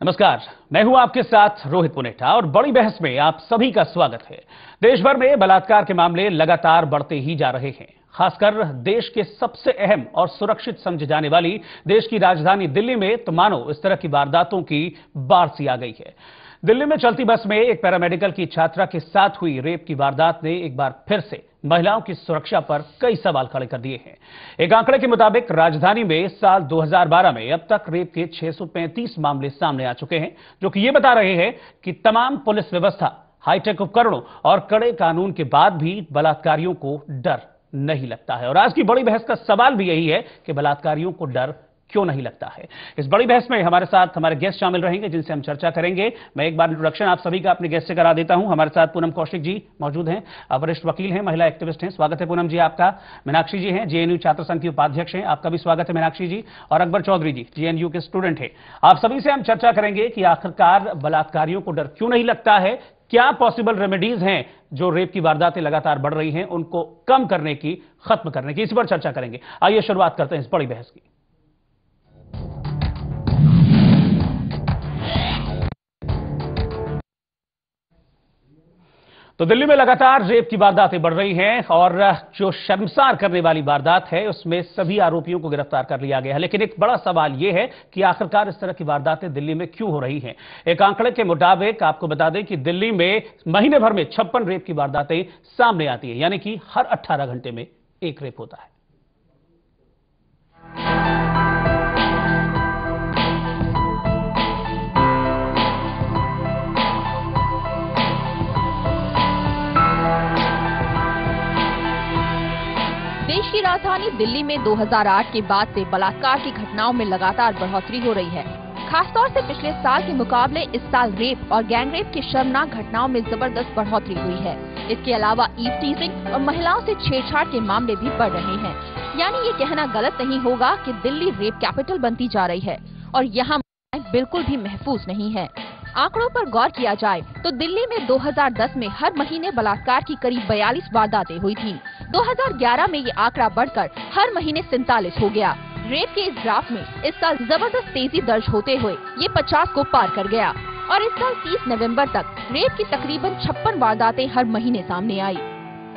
नमस्कार, मैं हूं आपके साथ रोहित पुनेठा और बड़ी बहस में आप सभी का स्वागत है। देश भर में बलात्कार के मामले लगातार बढ़ते ही जा रहे हैं। खासकर देश के सबसे अहम और सुरक्षित समझी जाने वाली देश की राजधानी दिल्ली में तो मानो इस तरह की वारदातों की बाढ़ सी आ गई है। दिल्ली में चलती बस में एक पैरामेडिकल की छात्रा के साथ हुई रेप की वारदात ने एक बार फिर से महिलाओं की सुरक्षा पर कई सवाल खड़े कर दिए हैं। एक आंकड़े के मुताबिक राजधानी में साल 2012 में अब तक रेप के 635 मामले सामने आ चुके हैं, जो कि ये बता रहे हैं कि तमाम पुलिस व्यवस्था, हाईटेक उपकरणों और कड़े कानून के बाद भी बलात्कारियों को डर नहीं लगता है। और आज की बड़ी बहस का सवाल भी यही है कि बलात्कारियों को डर क्यों नहीं लगता है। इस बड़ी बहस में हमारे साथ हमारे गेस्ट शामिल रहेंगे, जिनसे हम चर्चा करेंगे। मैं एक बार इंट्रोडक्शन आप सभी का अपने गेस्ट से करा देता हूं। हमारे साथ पूनम कौशिक जी मौजूद हैं, वरिष्ठ वकील हैं, महिला एक्टिविस्ट हैं। स्वागत है पूनम जी आपका। मीनाक्षी जी हैं, जेएनयू छात्र संघ की उपाध्यक्ष हैं, आपका भी स्वागत है मीनाक्षी जी। और अकबर चौधरी जी जेएनयू के स्टूडेंट हैं। आप सभी से हम चर्चा करेंगे कि आखिरकार बलात्कारियों को डर क्यों नहीं लगता है, क्या पॉसिबल रेमेडीज हैं जो रेप की वारदातें लगातार बढ़ रही हैं उनको कम करने की, खत्म करने की, इसी पर चर्चा करेंगे। आइए शुरुआत करते हैं इस बड़ी बहस की। तो दिल्ली में लगातार रेप की वारदातें बढ़ रही हैं और जो शर्मसार करने वाली वारदात है उसमें सभी आरोपियों को गिरफ्तार कर लिया गया है। लेकिन एक बड़ा सवाल यह है कि आखिरकार इस तरह की वारदातें दिल्ली में क्यों हो रही हैं। एक आंकड़े के मुताबिक आपको बता दें कि दिल्ली में महीने भर में 56 रेप की वारदातें सामने आती है, यानी कि हर 18 घंटे में एक रेप होता है। देश की राजधानी दिल्ली में 2008 के बाद से बलात्कार की घटनाओं में लगातार बढ़ोतरी हो रही है। खासतौर से पिछले साल के मुकाबले इस साल रेप और गैंगरेप की शर्मनाक घटनाओं में जबरदस्त बढ़ोतरी हुई है। इसके अलावा ईव टीजिंग और महिलाओं से छेड़छाड़ के मामले भी बढ़ रहे हैं। यानी ये कहना गलत नहीं होगा कि दिल्ली रेप कैपिटल बनती जा रही है और यहाँ बिल्कुल भी महफूज नहीं है। आंकड़ों पर गौर किया जाए तो दिल्ली में 2010 में हर महीने बलात्कार की करीब 42 वारदातें हुई थीं। 2011 में ये आंकड़ा बढ़कर हर महीने 47 हो गया। रेप के इस ग्राफ में इस साल जबरदस्त तेजी दर्ज होते हुए ये 50 को पार कर गया और इस साल 30 नवंबर तक रेप की तकरीबन 56 वारदातें हर महीने सामने आई।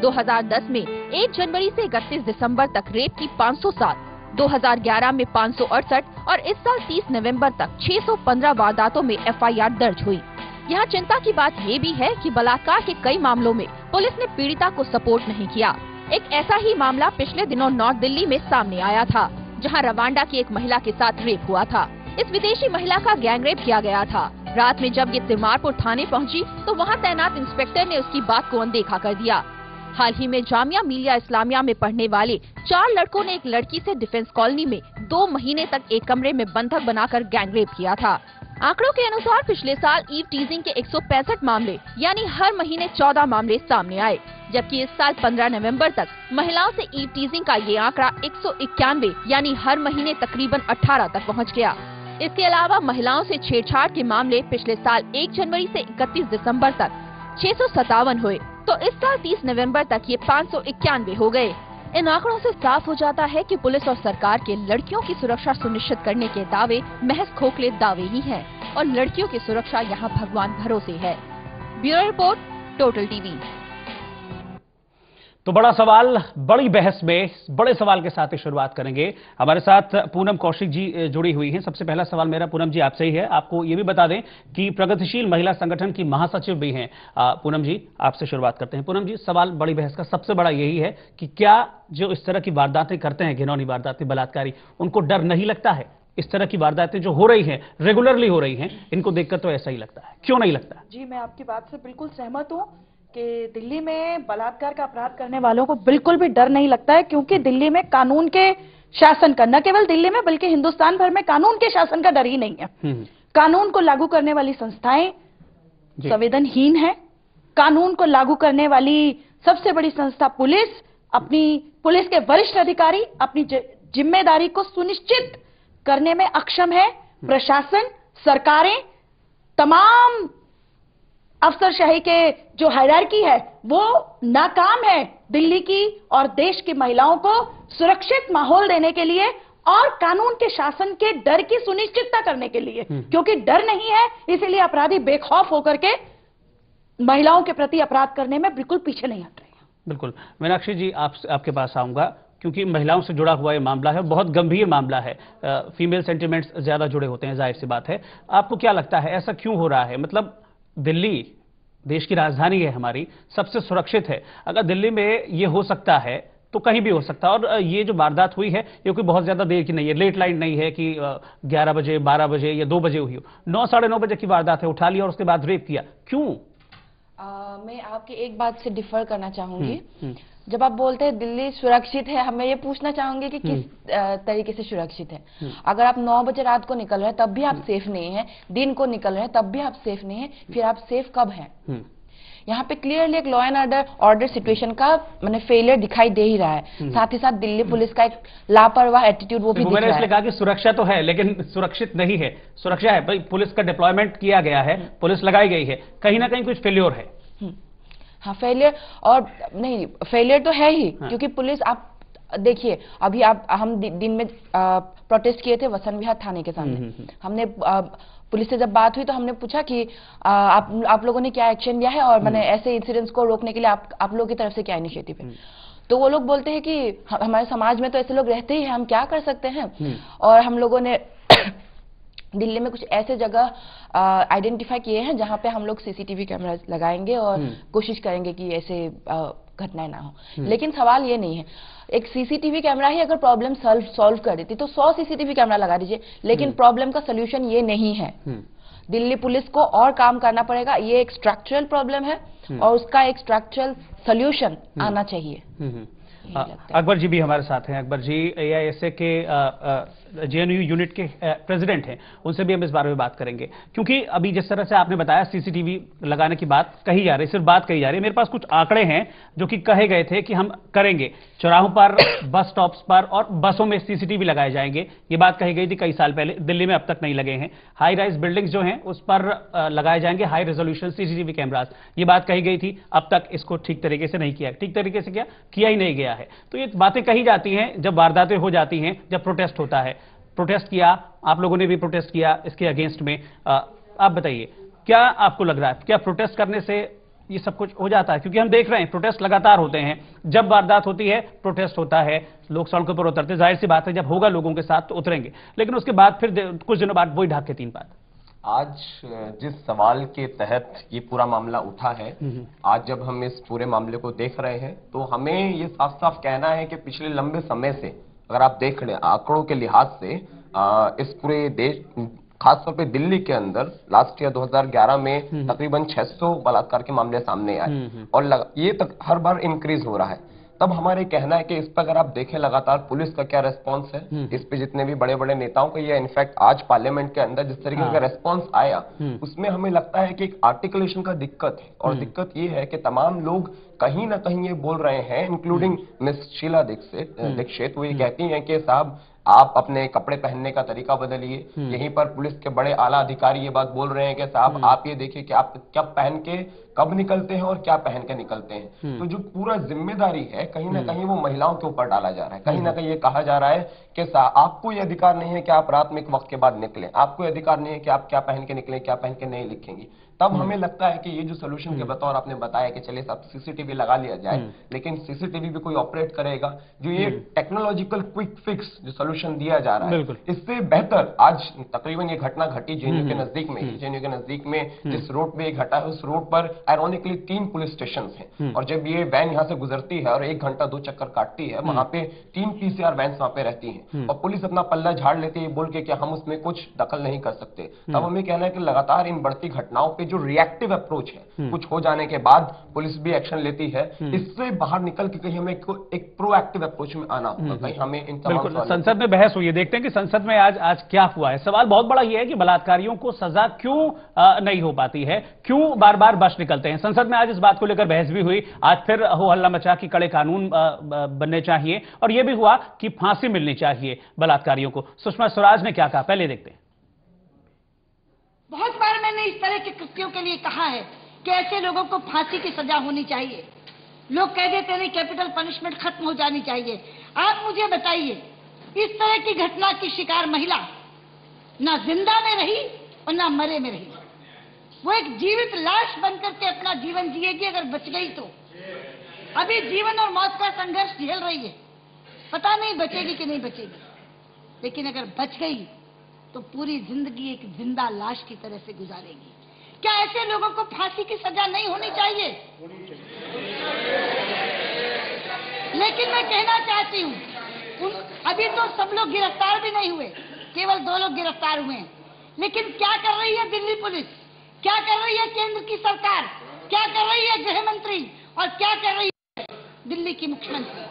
2010 में 1 जनवरी से 31 दिसंबर तक रेप की 507, 2011 में 568 और इस साल 30 नवंबर तक 615 वारदातों में एफआईआर दर्ज हुई। यहाँ चिंता की बात ये भी है कि बलात्कार के कई मामलों में पुलिस ने पीड़िता को सपोर्ट नहीं किया। एक ऐसा ही मामला पिछले दिनों नॉर्थ दिल्ली में सामने आया था, जहाँ रवांडा की एक महिला के साथ रेप हुआ था। इस विदेशी महिला का गैंगरेप किया गया था। रात में जब ये तिमारपुर थाने पहुँची तो वहाँ तैनात इंस्पेक्टर ने उसकी बात को अनदेखा कर दिया। हाल ही में जामिया मिलिया इस्लामिया में पढ़ने वाले 4 लड़कों ने एक लड़की से डिफेंस कॉलोनी में 2 महीने तक एक कमरे में बंधक बनाकर गैंगरेप किया था। आंकड़ों के अनुसार पिछले साल ईव टीजिंग के 165 मामले यानी हर महीने 14 मामले सामने आए, जबकि इस साल 15 नवंबर तक महिलाओं से ईव टीजिंग का ये आंकड़ा 191 यानी हर महीने तकरीबन 18 तक पहुँच गया। इसके अलावा महिलाओं से छेड़छाड़ के मामले पिछले साल 1 जनवरी से 31 दिसंबर तक 657 हुए, तो इस साल 30 नवंबर तक ये 591 हो गए। इन आंकड़ों से साफ हो जाता है कि पुलिस और सरकार के लड़कियों की सुरक्षा सुनिश्चित करने के दावे महज खोखले दावे ही हैं और लड़कियों की सुरक्षा यहाँ भगवान भरोसे है। Bureau report, total TV. तो बड़ा सवाल, बड़ी बहस में बड़े सवाल के साथ ही शुरुआत करेंगे। हमारे साथ पूनम कौशिक जी जुड़ी हुई हैं। सबसे पहला सवाल मेरा पूनम जी आपसे ही है। आपको ये भी बता दें कि प्रगतिशील महिला संगठन की महासचिव भी हैं। पूनम जी आपसे शुरुआत करते हैं। पूनम जी, सवाल बड़ी बहस का सबसे बड़ा यही है कि क्या जो इस तरह की वारदातें करते हैं, घिनौनी वारदातें, बलात्कारी, उनको डर नहीं लगता है? इस तरह की वारदातें जो हो रही हैं, रेगुलरली हो रही हैं, इनको देखकर तो ऐसा ही लगता है, क्यों नहीं लगता? जी, मैं आपकी बात से बिल्कुल सहमत हूँ कि दिल्ली में बलात्कार का अपराध करने वालों को बिल्कुल भी डर नहीं लगता है, क्योंकि दिल्ली में कानून के शासन का, न केवल दिल्ली में बल्कि हिंदुस्तान भर में कानून के शासन का डर ही नहीं है। कानून को लागू करने वाली संस्थाएं संवेदनहीन है। कानून को लागू करने वाली सबसे बड़ी संस्था पुलिस, अपनी पुलिस के वरिष्ठ अधिकारी अपनी जिम्मेदारी को सुनिश्चित करने में अक्षम है। प्रशासन, सरकारें, तमाम अफसरशाही के जो हायरार्की है वो नाकाम है दिल्ली की और देश की महिलाओं को सुरक्षित माहौल देने के लिए और कानून के शासन के डर की सुनिश्चितता करने के लिए, क्योंकि डर नहीं है इसीलिए अपराधी बेखौफ होकर के महिलाओं के प्रति अपराध करने में बिल्कुल पीछे नहीं हट रहे हैं। बिल्कुल। मीनाक्षी जी, आपके पास आऊंगा, क्योंकि महिलाओं से जुड़ा हुआ ये मामला है, बहुत गंभीर मामला है, फीमेल सेंटिमेंट्स ज्यादा जुड़े होते हैं, जाहिर सी बात है। आपको क्या लगता है ऐसा क्यों हो रहा है? मतलब दिल्ली देश की राजधानी है, हमारी सबसे सुरक्षित है। अगर दिल्ली में ये हो सकता है तो कहीं भी हो सकता है। और ये जो वारदात हुई है ये कोई बहुत ज्यादा देर की नहीं है, लेट लाइट नहीं है कि 11 बजे 12 बजे या 2 बजे हुई हो। 9 साढ़े 9 बजे की वारदात है, उठा लिया और उसके बाद रेप किया। क्यों? मैं आपकी एक बात से डिफर करना चाहूंगी। जब आप बोलते हैं दिल्ली सुरक्षित है, हमें ये पूछना चाहूंगी कि किस तरीके से सुरक्षित है। अगर आप 9 बजे रात को निकल रहे हैं तब भी आप सेफ नहीं है, दिन को निकल रहे हैं तब भी आप सेफ नहीं है, फिर आप सेफ कब हैं? यहाँ पे क्लियरली एक लॉ एंड ऑर्डर सिचुएशन का मैंने फेलियर दिखाई दे ही रहा है। साथ ही साथ दिल्ली पुलिस का एक लापरवाह एटीट्यूड वो भी दिख रहा है। मैंने इसलिए कहा कि सुरक्षा तो है लेकिन सुरक्षित नहीं है। सुरक्षा है भाई, पुलिस का डिप्लॉयमेंट किया गया है, पुलिस लगाई गई है, कहीं ना कहीं कुछ फेल्योर है। हाँ, फेलियर और नहीं, फेलियर तो है ही। हाँ। क्योंकि पुलिस, आप देखिए अभी हम दिन में प्रोटेस्ट किए थे वसंत विहार थाने के सामने। हमने पुलिस से जब बात हुई तो हमने पूछा कि आप लोगों ने क्या एक्शन लिया है और मैंने ऐसे इंसिडेंट्स को रोकने के लिए आप लोगों की तरफ से क्या इनिशिएटिव है। तो वो लोग बोलते हैं कि हमारे समाज में तो ऐसे लोग रहते ही हैं, हम क्या कर सकते हैं। और हम लोगों ने दिल्ली में कुछ ऐसे जगह आइडेंटिफाई किए हैं जहां पे हम लोग सीसीटीवी कैमरा लगाएंगे और कोशिश करेंगे कि ऐसे घटनाएं ना हो। लेकिन सवाल ये नहीं है, एक सीसीटीवी कैमरा ही अगर प्रॉब्लम सॉल्व कर देती तो 100 सीसीटीवी कैमरा लगा दीजिए, लेकिन प्रॉब्लम का सोल्यूशन ये नहीं है। दिल्ली पुलिस को और काम करना पड़ेगा, ये एक स्ट्रक्चरल प्रॉब्लम है और उसका एक स्ट्रक्चरल सोल्यूशन आना चाहिए। अकबर जी भी हमारे साथ हैं। अकबर जी AISA के JNU यूनिट के प्रेसिडेंट हैं, उनसे भी हम इस बारे में बात करेंगे। क्योंकि अभी जिस तरह से आपने बताया सीसीटीवी लगाने की बात कही जा रही है, सिर्फ बात कही जा रही है। मेरे पास कुछ आंकड़े हैं जो कि कहे गए थे कि हम करेंगे, चौराहों पर, बस स्टॉप्स पर और बसों में सीसीटीवी लगाए जाएंगे। ये बात कही गई थी कई साल पहले, दिल्ली में अब तक नहीं लगे हैं। हाई राइज बिल्डिंग्स जो हैं उस पर लगाए जाएंगे हाई रेजोल्यूशन सीसीटीवी कैमरास, ये बात कही गई थी। अब तक इसको ठीक तरीके से नहीं किया, ठीक तरीके से किया ही नहीं गया है। तो ये बातें कही जाती हैं जब वारदातें हो जाती हैं, जब प्रोटेस्ट होता है। प्रोटेस्ट किया, आप लोगों ने भी प्रोटेस्ट किया इसके अगेंस्ट में। आप बताइए, क्या आपको लग रहा है, क्या प्रोटेस्ट करने से ये सब कुछ हो जाता है? क्योंकि हम देख रहे हैं प्रोटेस्ट लगातार होते हैं, जब वारदात होती है प्रोटेस्ट होता है, लोग सड़कों पर उतरते, जाहिर सी बात है जब होगा लोगों के साथ तो उतरेंगे, लेकिन उसके बाद फिर कुछ दिनों बाद वही ढाक के तीन बात। आज जिस सवाल के तहत ये पूरा मामला उठा है, आज जब हम इस पूरे मामले को देख रहे हैं तो हमें ये साफ साफ कहना है कि पिछले लंबे समय से अगर आप देख रहे हैं आंकड़ों के लिहाज से, इस पूरे देश, खासतौर पे दिल्ली के अंदर लास्ट ईयर 2011 में तकरीबन 600 बलात्कार के मामले सामने आए और ये तक हर बार इंक्रीज हो रहा है। तब हमारे कहना है कि इस पर अगर आप देखें लगातार पुलिस का क्या रेस्पॉन्स है, इस पे जितने भी बड़े बड़े नेताओं का, या इनफैक्ट आज पार्लियामेंट के अंदर जिस तरीके का रेस्पॉन्स आया, उसमें हमें लगता है कि एक आर्टिकुलेशन का दिक्कत है। और दिक्कत ये है कि तमाम लोग कहीं ना कहीं ये बोल रहे हैं, इंक्लूडिंग मिस शीला दीक्षित, वो ये कहती हैं कि साहब आप अपने कपड़े पहनने का तरीका बदलिए। यहीं पर पुलिस के बड़े आला अधिकारी ये बात बोल रहे हैं कि साहब आप ये देखिए कि आप क्या पहन के कब निकलते हैं और क्या पहन के निकलते हैं। तो जो पूरा जिम्मेदारी है कहीं ना कहीं वो महिलाओं के ऊपर डाला जा रहा है। कहीं ना कहीं ये कहा जा रहा है कि आपको ये अधिकार नहीं है कि आप रात में एक वक्त के बाद निकलें, आपको ये अधिकार नहीं है कि आप क्या पहन के निकलें, क्या पहन के नहीं लिखेंगी। तब हमें लगता है कि ये जो सोल्यूशन के बतौर आपने बताया कि चलिए सब सीसीटीवी लगा लिया जाए, लेकिन सीसीटीवी भी कोई ऑपरेट करेगा? जो ये टेक्नोलॉजिकल क्विक फिक्स जो सोल्यूशन दिया जा रहा है, इससे बेहतर आज तकरीबन ये घटना घटी जेएनयू के नजदीक में। जेएनयू के नजदीक में जिस रोड पे ये घटा है, उस रोड पर आयरोनिकली 3 पुलिस स्टेशन हैं और जब ये वैन यहाँ से गुजरती है और 1 घंटा 2 चक्कर काटती है, वहां पे 3 PCR वैन वहां पे रहती हैं और पुलिस अपना पल्ला झाड़ लेती है बोल के कि हम उसमें कुछ दखल नहीं कर सकते। तब हमें कहना है कि लगातार इन बढ़ती घटनाओं पे जो रिएक्टिव अप्रोच है, कुछ हो जाने के बाद पुलिस भी एक्शन लेती है, इससे बाहर निकल के कहीं हमें एक प्रोएक्टिव अप्रोच में आना होगा। कहीं हमें इन तमाम संसद में बहस हुई है, देखते हैं कि संसद में आज क्या हुआ है। सवाल बहुत बड़ा यह है कि बलात्कारियों को सजा क्यों नहीं हो पाती है, क्यों बार बार बच निकलते हैं। संसद में आज इस बात को लेकर बहस भी हुई, आज फिर हो हल्ला मचा कि कड़े कानून बनने चाहिए और यह भी हुआ कि फांसी मिलनी चाहिए बलात्कारियों को। सुषमा स्वराज ने क्या कहा, पहले देखते हैं। बहुत बार मैंने इस तरह के कृत्यों के लिए कहा है कि ऐसे लोगों को फांसी की सजा होनी चाहिए। लोग कह देते हैं कैपिटल पनिशमेंट खत्म हो जानी चाहिए। आप मुझे बताइए, इस तरह की घटना की शिकार महिला ना जिंदा में रही और ना मरे में रही। वो एक जीवित लाश बनकर के अपना जीवन जिएगी अगर बच गई तो। अभी जीवन और मौत का संघर्ष झेल रही है, पता नहीं बचेगी कि नहीं बचेगी, लेकिन अगर बच गई तो पूरी जिंदगी एक जिंदा लाश की तरह से गुजारेगी। क्या ऐसे लोगों को फांसी की सजा नहीं होनी चाहिए? लेकिन मैं कहना चाहती हूँ, अभी तो सब लोग गिरफ्तार भी नहीं हुए, केवल 2 लोग गिरफ्तार हुए हैं। लेकिन क्या कर रही है दिल्ली पुलिस, क्या कर रही है केंद्र की सरकार, क्या कर रही है गृह मंत्री और क्या कर रही है दिल्ली की मुख्यमंत्री?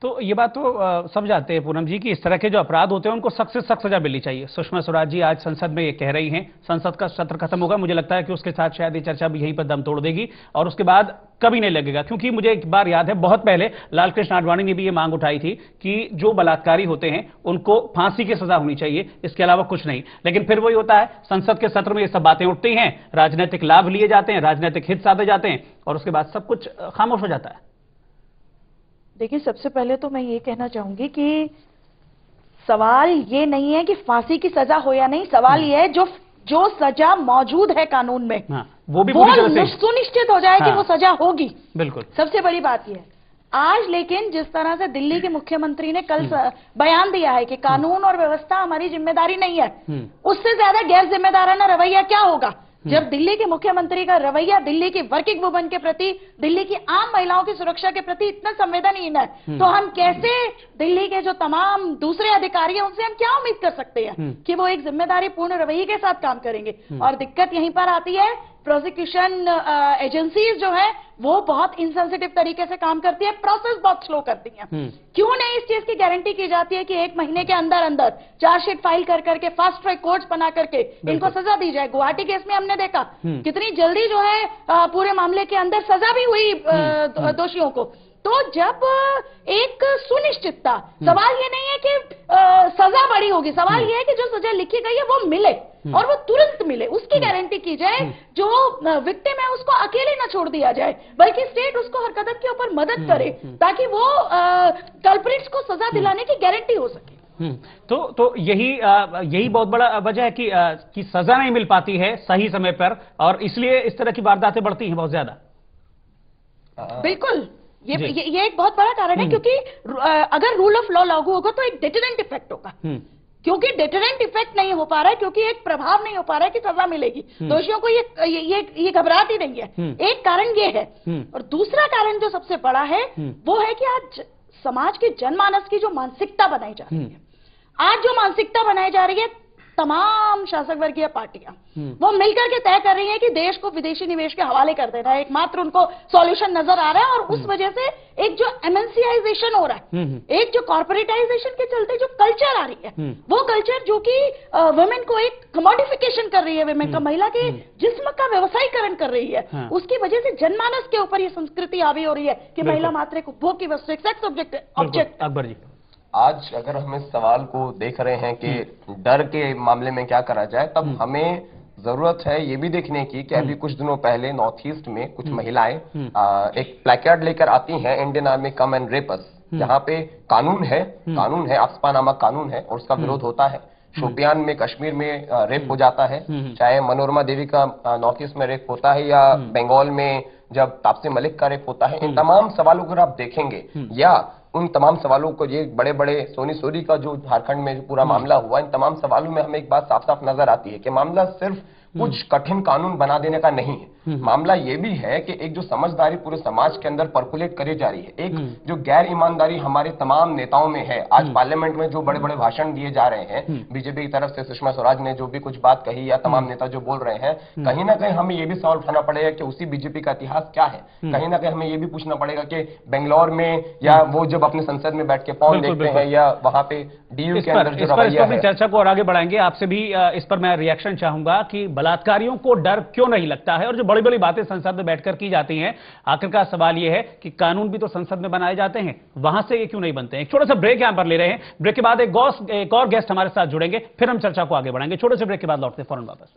तो ये बात तो सब जानते हैं पूनम जी कि इस तरह के जो अपराध होते हैं उनको सख्त से सख्त सजा मिलनी चाहिए। सुषमा स्वराज जी आज संसद में ये कह रही हैं, संसद का सत्र खत्म होगा, मुझे लगता है कि उसके साथ शायद ये चर्चा भी यहीं पर दम तोड़ देगी और उसके बाद कभी नहीं लगेगा। क्योंकि मुझे एक बार याद है, बहुत पहले लालकृष्ण आडवाणी ने भी ये मांग उठाई थी कि जो बलात्कारी होते हैं उनको फांसी की सजा होनी चाहिए, इसके अलावा कुछ नहीं। लेकिन फिर वही होता है, संसद के सत्र में ये सब बातें उठती हैं, राजनीतिक लाभ लिए जाते हैं, राजनीतिक हित साधे जाते हैं और उसके बाद सब कुछ खामोश हो जाता है। देखिए, सबसे पहले तो मैं ये कहना चाहूंगी कि सवाल ये नहीं है कि फांसी की सजा हो या नहीं, सवाल ये है जो सजा मौजूद है कानून में, हाँ, वो भी पूरी तरह से सुनिश्चित हो जाए कि वो सजा होगी। बिल्कुल, सबसे बड़ी बात यह है। आज लेकिन जिस तरह से दिल्ली के मुख्यमंत्री ने कल बयान दिया है कि कानून और व्यवस्था हमारी जिम्मेदारी नहीं है, उससे ज्यादा गैर जिम्मेदाराना रवैया क्या होगा जब दिल्ली के मुख्यमंत्री का रवैया दिल्ली की वर्किंग वुमन के प्रति, दिल्ली की आम महिलाओं की सुरक्षा के प्रति इतना संवेदनहीन है। तो हम कैसे दिल्ली के जो तमाम दूसरे अधिकारी हैं उनसे हम क्या उम्मीद कर सकते हैं कि वो एक जिम्मेदारी पूर्ण रवैये के साथ काम करेंगे? और दिक्कत यहीं पर आती है, प्रोसिक्यूशन एजेंसीज जो है वो बहुत इनसेंसिटिव तरीके से काम करती है, प्रोसेस बहुत स्लो करती है। क्यों नहीं इस चीज की गारंटी की जाती है कि 1 महीने के अंदर अंदर चार्जशीट फाइल कर करके फास्ट ट्रैक कोर्ट्स बना करके इनको सजा दी जाए? गुवाहाटी केस में हमने देखा कितनी जल्दी जो है पूरे मामले के अंदर सजा भी हुई दोषियों को। तो जब एक सुनिश्चितता, सवाल ये नहीं है कि सजा बड़ी होगी, सवाल ये है कि जो सजा लिखी गई है वो मिले और वो तुरंत मिले, उसकी गारंटी की जाए। जो विक्टिम है उसको अकेले न छोड़ दिया जाए, बल्कि स्टेट उसको हर कदम के ऊपर मदद करे ताकि वो कल्प्रिट्स को सजा दिलाने की गारंटी हो सके। तो यही बहुत बड़ा वजह है कि सजा नहीं मिल पाती है सही समय पर और इसलिए इस तरह की वारदातें बढ़ती हैं बहुत ज्यादा। बिल्कुल, ये एक बहुत बड़ा कारण है, क्योंकि अगर रूल ऑफ लॉ लागू होगा तो एक डेटरेंट इफेक्ट होगा। क्योंकि डेटरेंट इफेक्ट नहीं हो पा रहा है, क्योंकि एक प्रभाव नहीं हो पा रहा है कि सजा मिलेगी, दोषियों को ये घबराहट ही नहीं है। एक कारण ये है। और दूसरा कारण जो सबसे बड़ा है वो है कि आज समाज के जनमानस की जो मानसिकता बनाई जा रही है, आज जो मानसिकता बनाई जा रही है, तमाम शासक वर्गीय पार्टियां वो मिलकर के तय कर रही हैं कि देश को विदेशी निवेश के हवाले कर देना है, एकमात्र उनको सॉल्यूशन नजर आ रहा है। और उस वजह से एक जो एमएनसीआइजेशन हो रहा है, एक जो कॉर्पोरेटाइजेशन के चलते जो कल्चर आ रही है, वो कल्चर जो कि वुमेन को एक कमोडिफिकेशन कर रही है, वुमेन का, महिला के जिस्म का व्यवसायीकरण कर रही है, उसकी वजह से जनमानस के ऊपर ये संस्कृति हावी हो रही है कि महिला मात्र एक उपभोग की वस्तु, एक सेक्स ऑब्जेक्ट। अकबर जी, आज अगर हम इस सवाल को देख रहे हैं कि डर के मामले में क्या करा जाए, तब हमें जरूरत है ये भी देखने की कि अभी कुछ दिनों पहले नॉर्थ ईस्ट में कुछ महिलाएं एक प्लेकार्ड लेकर आती हैं, Indian army come and rape us, जहां पे कानून है, आफ्स्पा नामक कानून है और उसका विरोध होता है। शोपियान में, कश्मीर में रेप हो जाता है, चाहे मनोरमा देवी का नॉर्थ ईस्ट में रेप होता है या बंगाल में जब तापसी मलिक का रेप होता है। इन तमाम सवालों को आप देखेंगे या उन तमाम सवालों को, ये बड़े बड़े सोनी सोरी का जो झारखंड में जो पूरा मामला हुआ, इन तमाम सवालों में हमें एक बात साफ साफ नजर आती है कि मामला सिर्फ कुछ कठिन कानून बना देने का नहीं है, मामला ये भी है कि एक जो समझदारी पूरे समाज के अंदर पर्कुलेट करी जा रही है, एक जो गैर ईमानदारी हमारे तमाम नेताओं में है। आज पार्लियामेंट में जो बड़े बड़े भाषण दिए जा रहे हैं बीजेपी की तरफ से, सुषमा स्वराज ने जो भी कुछ बात कही या तमाम नेता जो बोल रहे हैं, कहीं ना कहीं हमें ये भी सवाल उठाना पड़ेगा कि उसी बीजेपी का इतिहास क्या है। कहीं ना कहीं हमें ये भी पूछना पड़ेगा कि बेंगलोर में या वो जब अपने संसद में बैठ के पौन देखते हैं या वहां पे डीयू के अंदर जो रवैया है। चर्चा को और आगे बढ़ाएंगे, आपसे भी इस पर मैं रिएक्शन चाहूंगा कि बलात्कारियों को डर क्यों नहीं लगता है और जो बड़ी बड़ी बातें संसद में बैठकर की जाती हैं, आखिरकार सवाल यह है कि कानून भी तो संसद में बनाए जाते हैं, वहां से ये क्यों नहीं बनते हैं। एक छोटा सा ब्रेक यहां पर ले रहे हैं, ब्रेक के बाद एक और गेस्ट हमारे साथ जुड़ेंगे, फिर हम चर्चा को आगे बढ़ाएंगे। छोटे से ब्रेक के बाद लौटते फौरन वापस।